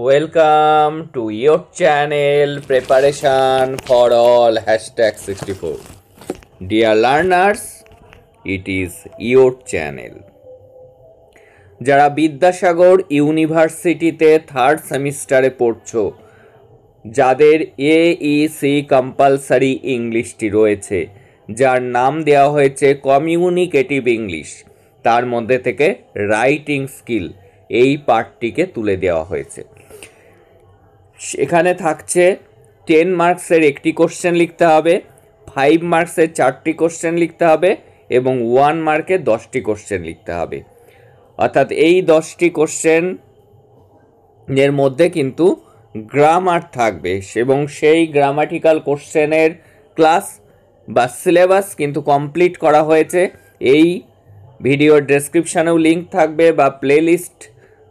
Welcome to your channel Preparation for All #64. Dear learners, it is your channel. যারা বিদ্যাসাগর ইউনিভার্সিটিতে third সেমিস্টারে পড়ছো, যাদের AEC কম্পালসারি ইংলিশটি রয়েছে, যার নাম দেওয়া হয়েছে কমিউনিকেটিভ ইংলিশ, তার মধ্যে থেকে রাইটিং স্কিল এই পার্টটিকে তুলে দেওয়া হয়েছে। এখানে থাকছে 10 মার্কসের একটি কোশ্চেন লিখতে হবে, 5 মার্কসের 4টি কোশ্চেন লিখতে হবে এবং 1 মার্কের 10টি কোশ্চেন লিখতে হবে। অর্থাৎ এই 10টি কোশ্চেনের মধ্যে কিন্তু গ্রামার থাকবে এবং সেই গ্রামাটিক্যাল কোশ্চেনের ক্লাস বা সিলেবাস কিন্তু কমপ্লিট করা হয়েছে। এই ভিডিওর ডেসক্রিপশানেও লিঙ্ক থাকবে বা প্লেলিস্ট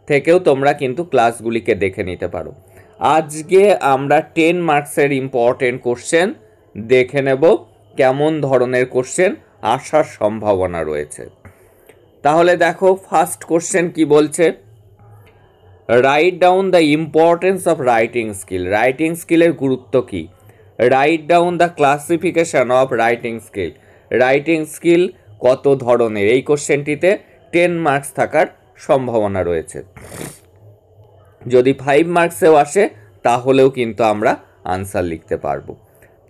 থেকেও তোমরা কিন্তু ক্লাসগুলিকে দেখে নিতে পারো। আজকে আমরা 10 মার্কসের ইম্পর্টেন্ট কোশ্চেন দেখে নেব, কেমন ধরনের কোশ্চেন আসার সম্ভাবনা রয়েছে। তাহলে দেখো ফার্স্ট কোশ্চেন কি বলছে, write down the importance of writing skill. Writing স্কিলের গুরুত্ব কী? Write down the classification of writing skill. Writing skill কত ধরনের? এই কোশ্চেনটিতে 10 মার্কস থাকার সম্ভাবনা রয়েছে। যদি 5 মার্কসেও আসে তাহলেও কিন্তু আমরা আনসার লিখতে পারবো।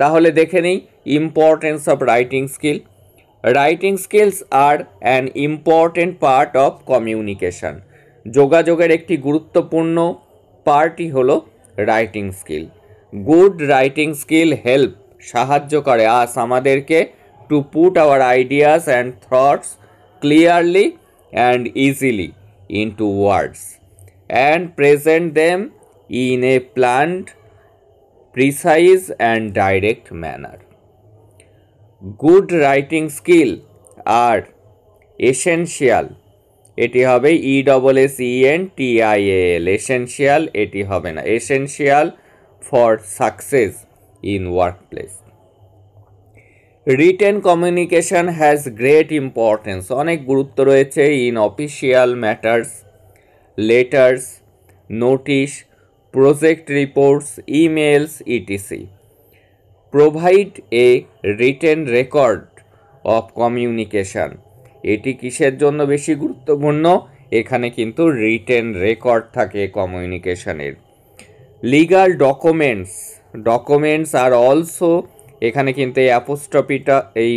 তাহলে দেখে নিই importance of writing skill. Writing skills are an important part of communication. যোগাযোগের একটি গুরুত্বপূর্ণ পার্টই হলো writing skill. Good writing skill help, সাহায্য করে আমাদেরকে to put our ideas and thoughts clearly and easily into words and present them in a planned, precise and direct manner. Good writing skill are essential, এটি হবে ESSENTIAL, essential এটি হবে না, essential for success in workplace. Written communication has great importance, অনেক গুরুত্ব রয়েছে in official matters, letters, notice, project reports, emails, etc. Provide a written record of communication. এটি কিসের জন্য বেশি গুরুত্বপূর্ণ? এখানে কিন্তু রিটেন রেকর্ড থাকে কমিউনিকেশনের। লিগাল ডকুমেন্টস আর অলসো, এখানে কিন্তু এই অ্যাপোস্ট্রফিটা, এই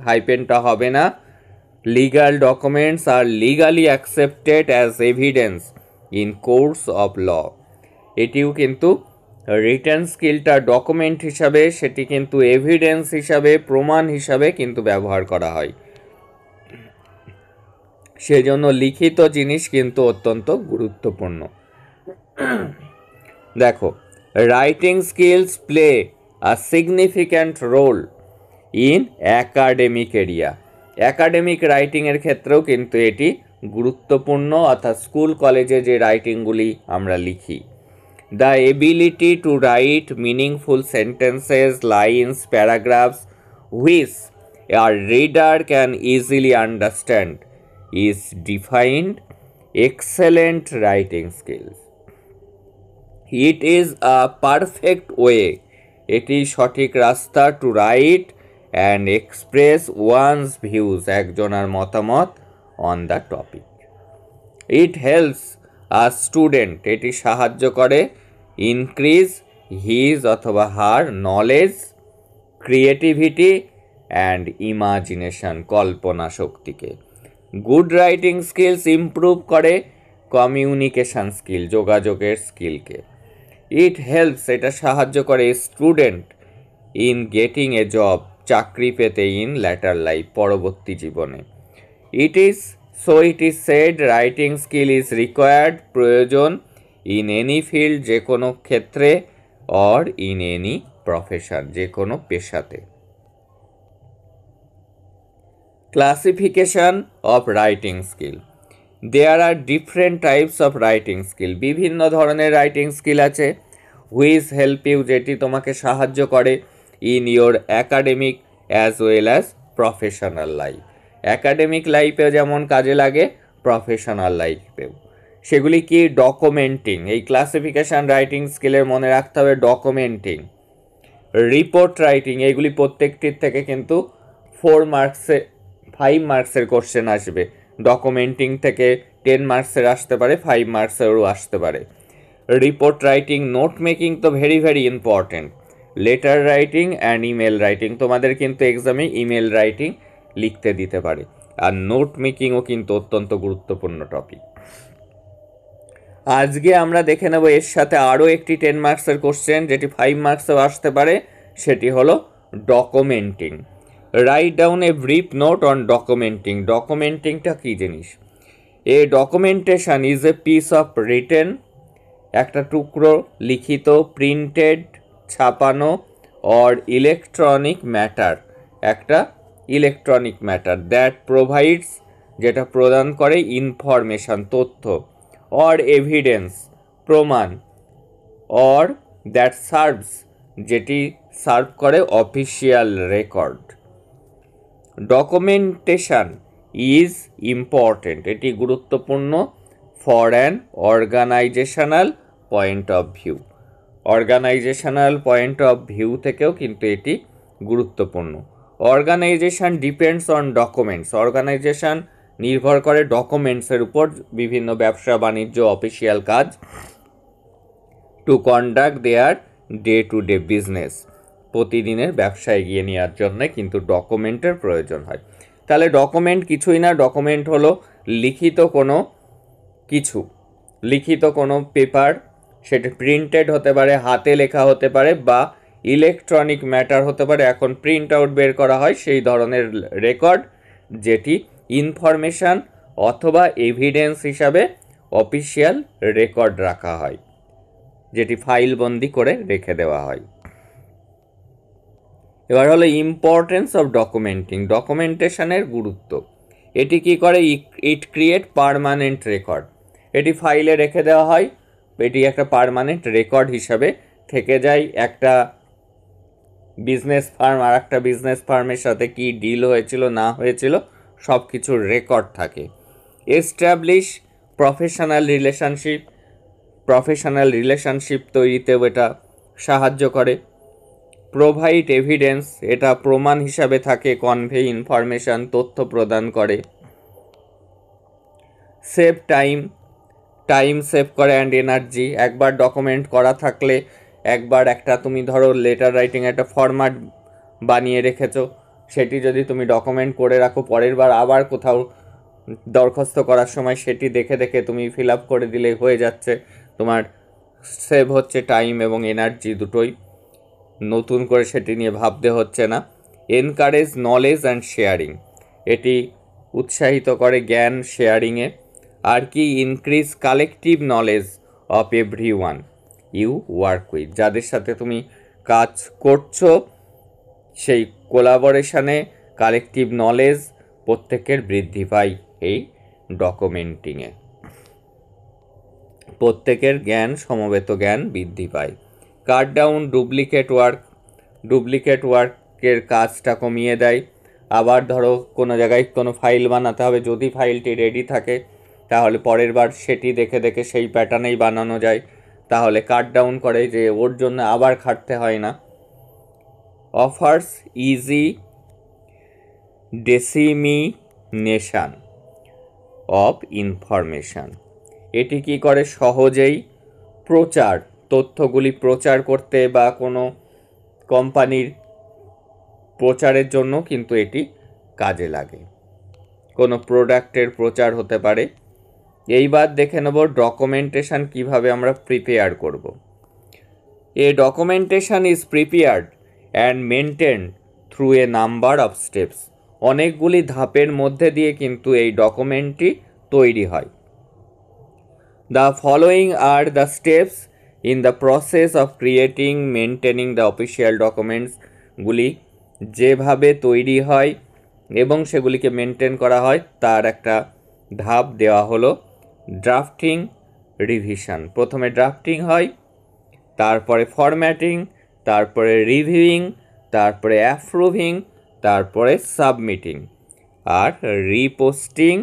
হাইপেনটা হবে না। Legal documents are legally accepted as evidence in courts of law. এটিও কিন্তু রিটেন স্কিলটা ডকুমেন্ট হিসাবে, সেটি কিন্তু এভিডেন্স হিসাবে, প্রমাণ হিসাবে কিন্তু ব্যবহার করা হয়। সেজন্য লিখিত জিনিস কিন্তু অত্যন্ত গুরুত্বপূর্ণ। দেখো, writing skills play a significant role in academic area. Academic রাইটিংয়ের ক্ষেত্রেও কিন্তু এটি গুরুত্বপূর্ণ, অর্থাৎ স্কুল কলেজে যে রাইটিংগুলি আমরা লিখি। The ability to write meaningful sentences, lines, paragraphs which are reader can easily understand is defined excellent writing skills. It is a perfect way, এটি সঠিক রাস্তা to write and express one's views, একজনের মতামত on the topic. It helps a student, এটি সাহায্য করে increase his অথবা her knowledge, creativity and imagination, কল্পনা শক্তিকে। Good writing skills improve করে communication skill, যোগাযোগের স্কিলকে। It helps, এটা সাহায্য করে student in getting a job, চাকরি পেতে ইন ল্যাটার লাইফ, পরবর্তী জীবনে। It is said writing skill is required, প্রয়োজন ইন এনি ফিল্ড, যে কোনো ক্ষেত্রে, অর ইন এনি প্রফেশন, যে কোনো পেশাতে। Classification of writing skill. There are different types of writing skill, বিভিন্ন ধরনের রাইটিং স্কিল আছে। হুইচ হেল্প ইউ, যেটি তোমাকে সাহায্য করে in your academic as well as professional life. Academic লাইফেও যেমন কাজে লাগে, প্রফেশনাল লাইফেও। সেগুলি কি? ডকুমেন্টিং। এই ক্লাসিফিকেশান রাইটিং স্কিলের মনে রাখতে হবে ডকুমেন্টিং, রিপোর্ট রাইটিং। এইগুলি প্রত্যেকটির থেকে কিন্তু 5 মার্কসের কোশ্চেন আসবে। ডকুমেন্টিং থেকে 10 মার্কসের আসতে পারে, 5 মার্কসেরও আসতে পারে। রিপোর্ট রাইটিং, নোট মেকিং তো very very important. Letter writing and email writing, তোমাদের কিন্তু এক্সামে ইমেল রাইটিং লিখতে দিতে পারে। আর নোট মেকিংও কিন্তু অত্যন্ত গুরুত্বপূর্ণ টপিক। আজকে আমরা দেখে নেব এর সাথে আরও একটি 10 মার্কসের কোশ্চেন, যেটি 5 মার্কসেও আসতে পারে। সেটি হলো documenting. Right down a brief note on documenting. ডকুমেন্টিংটা কী জিনিস? A documentation is a piece of written, একটা টুকরো লিখিত, প্রিন্টেড ছাপানো, অর ইলেকট্রনিক ম্যাটার, একটা ইলেকট্রনিক ম্যাটার, দ্যাট প্রোভাইডস, যেটা প্রদান করে, ইনফরমেশান, তথ্য, অর এভিডেন্স, প্রমাণ, অর দ্যাট সার্ভস, যেটি সার্ভ করে official record. Documentation is important, এটি গুরুত্বপূর্ণ for an organizational point of view. Organizational point of view থেকেও কিন্তু এটি গুরুত্বপূর্ণ। Organisation depends on documents. Organisation নির্ভর করে ডকুমেন্টসের উপর, বিভিন্ন ব্যবসা বাণিজ্য অফিসিয়াল কাজ, to conduct their day to day business, প্রতিদিনের ব্যবসা এগিয়ে নেওয়ার জন্য কিন্তু ডকুমেন্টের প্রয়োজন হয়। তাহলে ডকুমেন্ট কিছুই না, ডকুমেন্ট হলো লিখিত কোনো কিছু, লিখিত কোনো পেপার, সেটা প্রিন্টেড হতে পারে, হাতে লেখা হতে পারে, বা ইলেকট্রনিক ম্যাটার হতে পারে। এখন প্রিন্ট আউট বের করা হয় সেই ধরনের রেকর্ড, যেটি ইনফরমেশান অথবা এভিডেন্স হিসাবে অফিসিয়াল রেকর্ড রাখা হয়, যেটি ফাইলবন্দি করে রেখে দেওয়া হয়। এবার হলো ইম্পর্টেন্স অফ ডকুমেন্টিং। ডকুমেন্টেশনের গুরুত্ব। এটি কি করে? ইট ক্রিয়েট পার্মানেন্ট রেকর্ড। এটি ফাইলে রেখে দেওয়া হয়, এটি একটা পার্মানেন্ট রেকর্ড হিসাবে থেকে যায়। একটা বিজনেস ফার্ম আর একটা বিজনেস ফার্মের সাথে কি ডিল হয়েছিল না হয়েছিল সব কিছুর রেকর্ড থাকে। Establish professional relationship. Professional relationship তৈরিতেও এটা সাহায্য করে। প্রোভাইড এভিডেন্স, এটা প্রমাণ হিসাবে থাকে। কনভে ইনফরমেশান, তথ্য প্রদান করে। সেভ টাইম, টাইম সেভ করে, অ্যান্ড এনার্জি। একবার ডকুমেন্ট করা থাকলে, একবার একটা তুমি ধরো লেটার রাইটিং একটা ফরম্যাট বানিয়ে রেখেছো, সেটি যদি তুমি ডকুমেন্ট করে রাখো, পরের বার আবার কোথাও দরখাস্ত করার সময় সেটি দেখে দেখে তুমি ফিল আপ করে দিলে হয়ে যাচ্ছে, তোমার সেভ হচ্ছে টাইম এবং এনার্জি দুটোই, নতুন করে সেটি নিয়ে ভাবতে হচ্ছে না। এনকারেজ নলেজ অ্যান্ড শেয়ারিং, এটি উৎসাহিত করে জ্ঞান শেয়ারিংয়ে। আর কি? Increase collective knowledge of every one you work with, যাদের সাথে তুমি কাজ করছো সেই কোলাবোরেশনে কালেকটিভ নলেজ প্রত্যেকের বৃদ্ধি পায় এই ডকুমেন্টিংয়ে, প্রত্যেকের জ্ঞান, সমবেত জ্ঞান বৃদ্ধি পায়। Cut down duplicate work, duplicate ওয়ার্কের কাজটা কমিয়ে দেয়। আবার ধরো কোনো জায়গায় কোনো ফাইল বানাতে হবে, যদি ফাইলটি রেডি থাকে তাহলে পরের বার সেটি দেখে দেখে সেই প্যাটার্নেই বানানো যায়, তাহলে কাট ডাউন করে, যে ওর জন্য আবার খাটতে হয় না। Offers easy dissemination of information, এটি কি করে? সহজেই প্রচার, তথ্যগুলি প্রচার করতে বা কোনো কোম্পানির প্রচারের জন্য কিন্তু এটি কাজে লাগে, কোনো প্রোডাক্টের প্রচার হতে পারে। এইবার দেখে নেব ডকুমেন্টেশন কিভাবে আমরা প্রিপেয়ার করব। A documentation is prepared and maintain through a number of steps, অনেকগুলি ধাপের মধ্যে দিয়ে কিন্তু এই ডকুমেন্টটি তৈরি হয়। The following are the steps in the process of creating maintaining the official ডকুমেন্টসগুলি যেভাবে তৈরি হয় এবং সেগুলিকে মেনটেন করা হয় তার একটা ধাপ দেওয়া হলো। ড্রাফটিং, রিভিশন, প্রথমে ড্রাফটিং হয়, তারপরে ফরম্যাটিং, তারপরে রিভিউইং, তারপরে অ্যাপ্রুভিং, তারপরে সাবমিটিং, আর reposting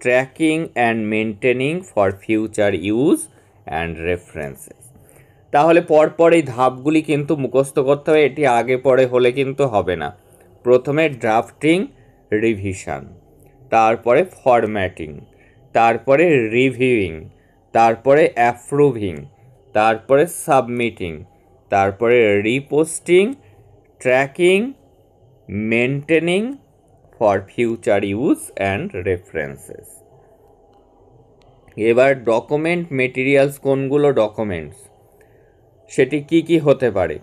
tracking and maintaining for future use and references. তাহলে পরপর এই ধাপগুলি কিন্তু মুখস্থ করতে হবে, এটি আগে পরে হলে কিন্তু হবে না। প্রথমে ড্রাফটিং রিভিশন, তারপরে ফরম্যাটিং, তারপরে রিভিউইং, তারপরে অ্যাপ্রুভিং, তারপরে সাবমিটিং, তারপরে reposting, tracking, maintaining for future use and references. এবার ডকুমেন্ট মেটেরিয়ালস, কোনগুলো ডকুমেন্টস, সেটি কি কি হতে পারে?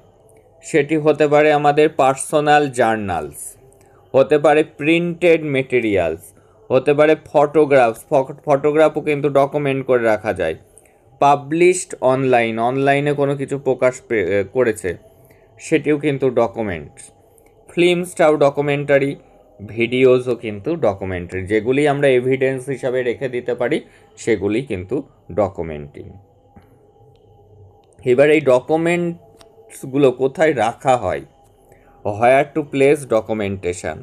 সেটি হতে পারে আমাদের পার্সোনাল জার্নালস, হতে পারে প্রিন্টেড মেটেরিয়ালস, হতে পারে ফটোগ্রাফস, ফটোগ্রাফও কিন্তু ডকুমেন্ট করে রাখা যায়। পাবলিশড অনলাইনে কোনো কিছু প্রকাশ করেছে, সেটিও কিন্তু ডকুমেন্টস। ফিল্মসটাও ডকুমেন্টারি, ভিডিওসও কিন্তু ডকুমেন্টারি, যেগুলি আমরা এভিডেন্স হিসাবে রেখে দিতে পারি সেগুলি কিন্তু ডকুমেন্টিং। এবার এই ডকুমেন্টসগুলো কোথায় রাখা হয়? Where to place documentation,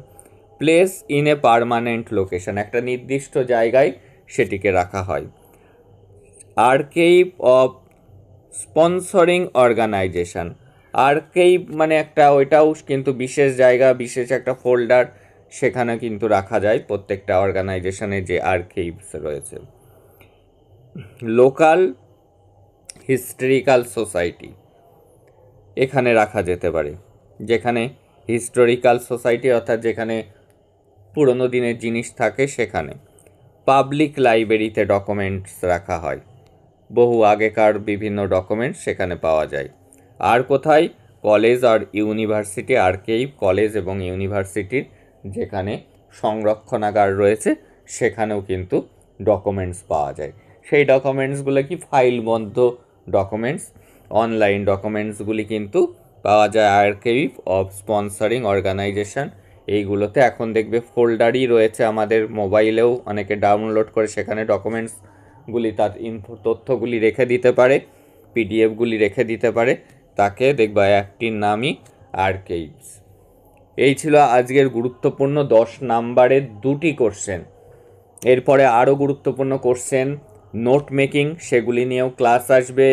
place in a permanent location, একটা নির্দিষ্ট জায়গায় সেটিকে রাখা হয়। Archive of sponsoring organisation, archive মানে একটা, ওইটাও কিন্তু বিশেষ জায়গা, বিশেষ একটা ফোল্ডার, সেখানে কিন্তু রাখা যায় প্রত্যেকটা অর্গানাইজেশনের যে আর্কাইভস রয়েছে। লোকাল হিস্টোরিক্যাল সোসাইটি, এখানে রাখা যেতে পারে, যেখানে হিস্টোরিক্যাল সোসাইটি অর্থাৎ যেখানে পুরনো দিনের জিনিস থাকে সেখানে। পাবলিক লাইব্রেরিতে ডকুমেন্টস রাখা হয়, বহু আগেকার বিভিন্ন ডকুমেন্টস সেখানে পাওয়া যায়। আর কোথায়? কলেজ আর ইউনিভার্সিটি আর্কাইভ, কলেজ এবং ইউনিভার্সিটির যেখানে সংরক্ষণাগার রয়েছে সেখানেও কিন্তু ডকুমেন্টস পাওয়া যায়। সেই ডকুমেন্টসগুলো কি ফাইলবদ্ধ ডকুমেন্টস, অনলাইন ডকুমেন্টসগুলি কিন্তু পাওয়া যায় আর্কাইভ অফ স্পন্সরিং অর্গানাইজেশন। এইগুলোতে এখন দেখবে ফোল্ডারই রয়েছে, আমাদের মোবাইলেও অনেকে ডাউনলোড করে সেখানে ডকুমেন্টসগুলি, তার তথ্যগুলি রেখে দিতে পারে, পিডিএফগুলি রেখে দিতে পারে, তাকে দেখবা একটির নামই আর্কাইভস। এই ছিল আজকের গুরুত্বপূর্ণ 10 নাম্বারের 2টি কোশ্চেন। এরপরে আরও গুরুত্বপূর্ণ কোশ্চেন নোট মেকিং, সেগুলি নিয়েও ক্লাস আসবে,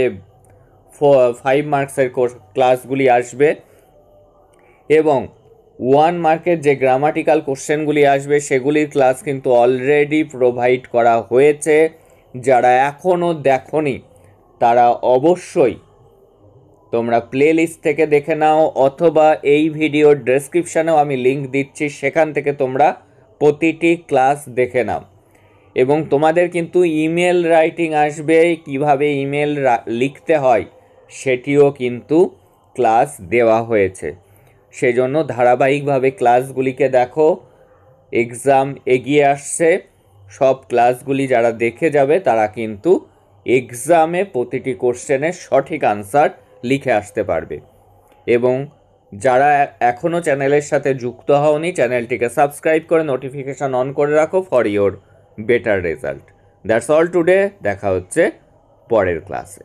5 মার্কসের ক্লাসগুলি আসবে, এবং 1 মার্কের যে গ্রামাটিক্যাল কোশ্চেনগুলি আসবে সেগুলির ক্লাস কিন্তু অলরেডি প্রোভাইড করা হয়েছে। যারা এখনও দেখোনি তারা অবশ্যই তোমরা প্লেলিস্ট থেকে দেখে নাও, অথবা এই ভিডিওর ডেসক্রিপশানেও আমি লিঙ্ক দিচ্ছি, সেখান থেকে তোমরা প্রতিটি ক্লাস দেখে নাও। এবং তোমাদের কিন্তু ইমেল রাইটিং আসবে, কিভাবে ইমেল লিখতে হয় সেটিও কিন্তু ক্লাস দেওয়া হয়েছে। সেজন্য ধারাবাহিকভাবে ক্লাসগুলিকে দেখো, এক্সাম এগিয়ে আসছে, সব ক্লাসগুলি যারা দেখে যাবে তারা কিন্তু এক্সামে প্রতিটি কোশ্চেনের সঠিক আনসার লিখে আসতে পারবে। এবং যারা এখনও চ্যানেলের সাথে যুক্ত হওনি, চ্যানেলটিকে সাবস্ক্রাইব করে নোটিফিকেশান অন করে রাখো for your better result. That's all today, দেখা হচ্ছে পরের ক্লাসে।